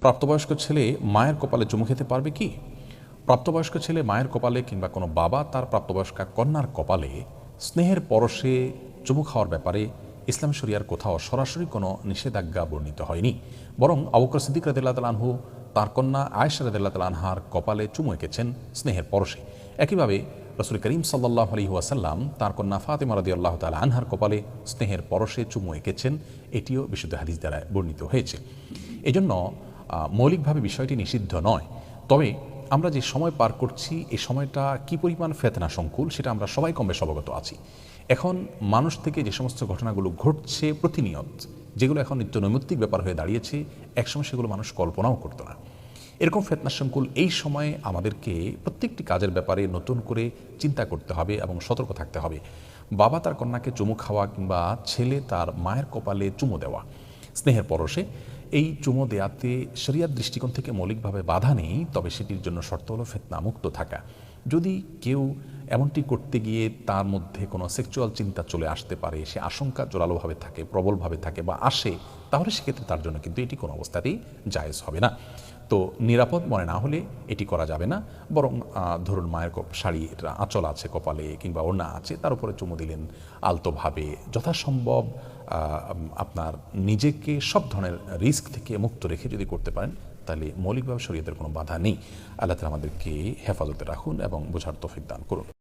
প্রাপ্তবয়স্ক ছেলে মায়ের কপালে চুমু খেতে পারবে কি? প্রাপ্তবয়স্ক ছেলে মায়ের কপালে কিংবা কোনো বাবা তার প্রাপ্তবয়স্কা কন্যার কপালে স্নেহের পরশে চুমু খাওয়ার ব্যাপারে ইসলাম শরিয়ার কোথাও সরাসরি কোনো নিষেধাজ্ঞা বর্ণিত হয়নি। বরং আবু বকর সিদ্দিক রাদিয়াল্লাহু তাআলা আনহু তার কন্যা আয়েশা রাদিয়াল্লাহু তাআলা আনহার কপালে চুমু এঁকেছেন স্নেহের পরশে। একইভাবে রাসূল করিম সাল্লাল্লাহু আলাইহি ওয়াসাল্লাম তার কন্যা ফাতেমা রাদিয়াল্লাহু তাআলা আনহার কপালে স্নেহের পরশে চুমু এঁকেছেন। এটিও বিশুদ্ধ হাদিস দ্বারা বর্ণিত হয়েছে। এজন্য মৌলিকভাবে বিষয়টি নিষিদ্ধ নয়। তবে আমরা যে সময় পার করছি এই সময়টা কি পরিমাণ ফেতনা সংকুল সেটা আমরা সবাই কম বেশ অবগত আছি। এখন মানুষ থেকে যে সমস্ত ঘটনাগুলো ঘটছে প্রতিনিয়ত, যেগুলো এখন নিত্য নৈমিত্তিক ব্যাপার হয়ে দাঁড়িয়েছে, একসময় সেগুলো মানুষ কল্পনাও করতো না। এরকম ফেতনা সংকুল এই সময়ে আমাদেরকে প্রত্যেকটি কাজের ব্যাপারে নতুন করে চিন্তা করতে হবে এবং সতর্ক থাকতে হবে। বাবা তার কন্যাকে চুমু খাওয়া কিংবা ছেলে তার মায়ের কপালে চুমু দেওয়া স্নেহের পরশে, এই চুমো দেয়াতে শরিয়াত দৃষ্টিকোণ থেকে মৌলিকভাবে বাধা নেই, তবে সেটির জন্য শর্ত হলো ফিতনা মুক্ত থাকা। যদি কেউ এমনটি করতে গিয়ে তার মধ্যে কোনো সেক্সুয়াল চিন্তা চলে আসতে পারে, সে আশঙ্কা জোরালোভাবে থাকে, প্রবলভাবে থাকে বা আসে, তাহলে সেক্ষেত্রে তার জন্য কিন্তু এটি কোনো অবস্থাতেই জায়েজ হবে না। তো নিরাপদ মনে না হলে এটি করা যাবে না। বরং ধরুন মায়ের শাড়ির আঁচল আছে কপালে কিংবা ওড়না আছে, তার উপরে চুমু দিলেন আলতোভাবে, যথাসম্ভব আপনার নিজেকে সব ধরনের রিস্ক থেকে মুক্ত রেখে যদি করতে পারেন, তাহলে মৌলিকভাবে শরীয়তের কোনো বাধা নেই। আল্লাহ তাআলা আমাদেরকে হেফাজতে রাখুন এবং বোঝার তৌফিক দান করুন।